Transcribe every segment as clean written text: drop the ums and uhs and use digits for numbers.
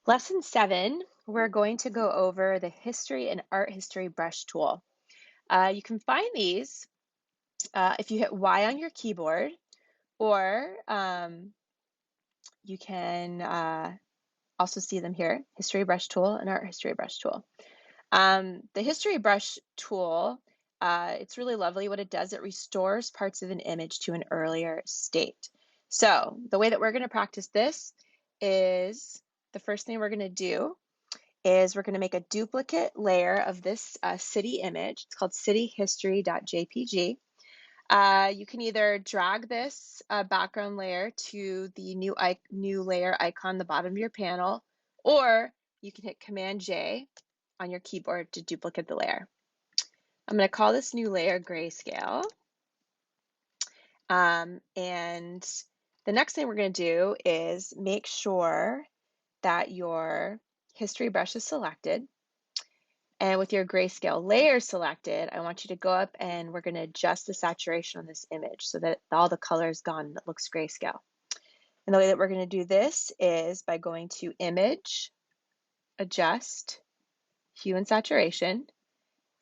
Lesson 7, we're going to go over the History and Art History Brush tool. You can find these if you hit Y on your keyboard, or you can also see them here, History Brush tool and Art History Brush tool. The History Brush tool, it's really lovely. What it does, it restores parts of an image to an earlier state. So the way that we're going to practice this is the first thing we're going to do is we're going to make a duplicate layer of this city image. It's called cityhistory.jpg. You can either drag this background layer to the new layer icon on the bottom of your panel, or you can hit Command J on your keyboard to duplicate the layer. I'm going to call this new layer grayscale. And the next thing we're going to do is make sure that your history brush is selected. And with your grayscale layer selected, I want you to go up and we're going to adjust the saturation on this image so that all the color is gone and it looks grayscale. And the way that we're going to do this is by going to Image, Adjust, Hue and Saturation,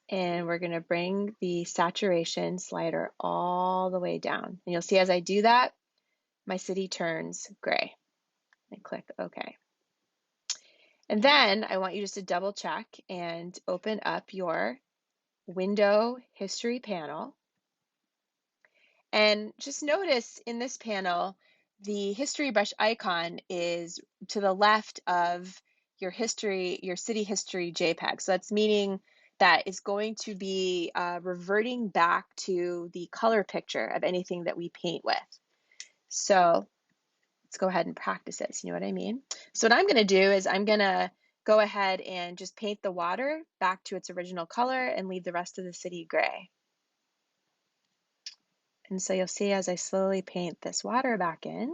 and we're going to bring the saturation slider all the way down. And you'll see as I do that, my city turns gray. And click OK. And then I want you just to double check and open up your Window History panel. And just notice in this panel, the history brush icon is to the left of your city history JPEG. So that's meaning that it's going to be reverting back to the color picture of anything that we paint with. So let's go ahead and practice it. So you know what I mean? So what I'm going to do is I'm going to go ahead and just paint the water back to its original color and leave the rest of the city gray. And so you'll see as I slowly paint this water back in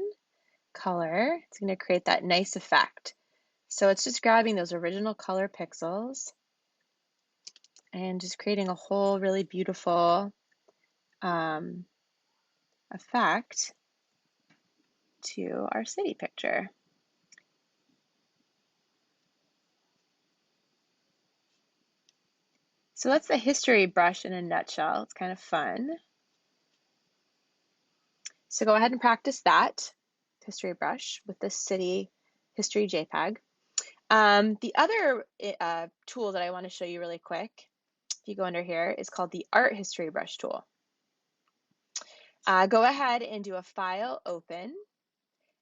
color, it's going to create that nice effect. So it's just grabbing those original color pixels and just creating a whole really beautiful effect to our city picture. So that's the history brush in a nutshell. It's kind of fun. So go ahead and practice that history brush with this city history JPEG. The other tool that I want to show you really quick, if you go under here, is called the Art History Brush tool. Go ahead and do a File, Open,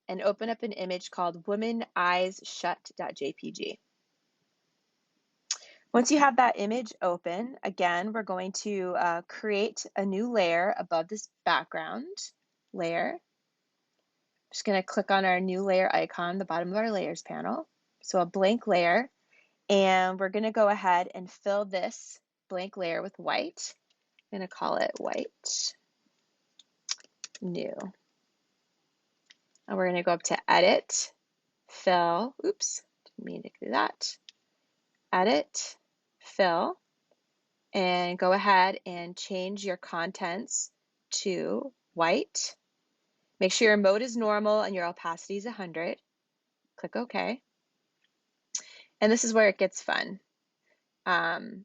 and open up an image called Woman Eyes Shut.jpg. Once you have that image open, again, we're going to create a new layer above this background layer. Just going to click on our new layer icon, the bottom of our layers panel. So a blank layer, and we're going to go ahead and fill this blank layer with white. I'm going to call it White New. And we're going to go up to Edit, Fill, oops, didn't mean to do that. Edit, Fill, and go ahead and change your contents to white. Make sure your mode is normal and your opacity is 100. Click OK. And this is where it gets fun. The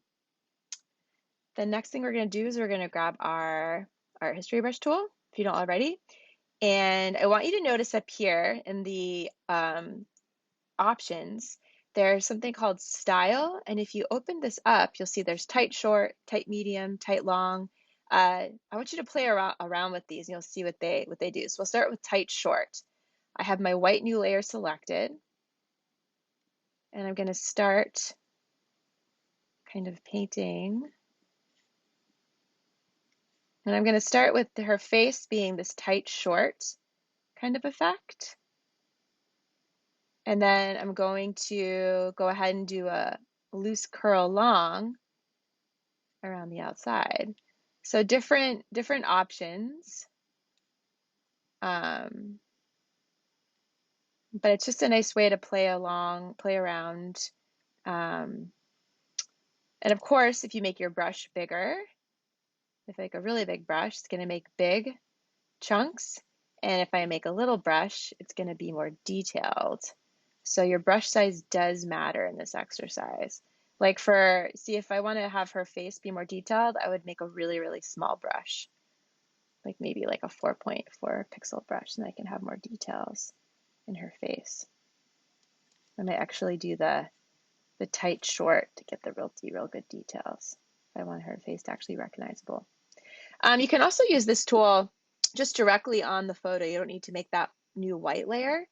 next thing we're going to do is we're going to grab our Art History Brush tool, if you don't already. And I want you to notice up here in the options, there's something called Style. And if you open this up, you'll see there's tight short, tight medium, tight long. I want you to play around with these and you'll see what they do. So we'll start with tight short. I have my white new layer selected. And I'm going to start kind of painting. And I'm going to start with her face being this tight short kind of effect. And then I'm going to go ahead and do a loose curl long around the outside. So different options. But it's just a nice way to play around. And of course, if you make your brush bigger, if I make a really big brush, it's going to make big chunks. And if I make a little brush, it's going to be more detailed. So your brush size does matter in this exercise. Like see if I want to have her face be more detailed, I would make a really, really small brush, like maybe like a 4.4 pixel brush, and I can have more details in her face. I might actually do the tight short to get the real good details if I want her face to actually be recognizable. You can also use this tool just directly on the photo. You don't need to make that new white layer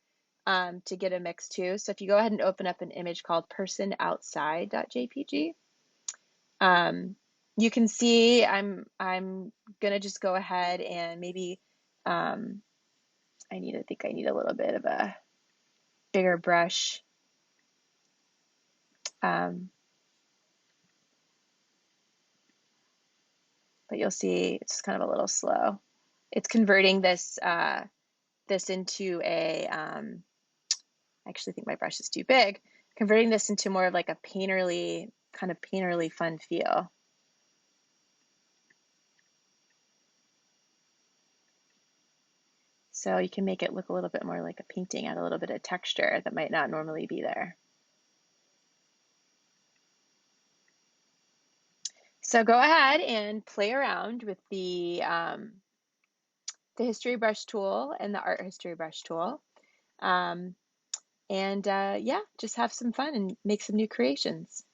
to get a mix too. So if you go ahead and open up an image called personoutside.jpg, you can see I'm gonna just go ahead and maybe I think I need a little bit of a bigger brush. But you'll see it's kind of a little slow. It's converting this into a, I actually think my brush is too big, converting this into more of like a painterly, kind of painterly fun feel. So you can make it look a little bit more like a painting, add a little bit of texture that might not normally be there. So go ahead and play around with the history brush tool and the art history brush tool. And yeah, just have some fun and make some new creations.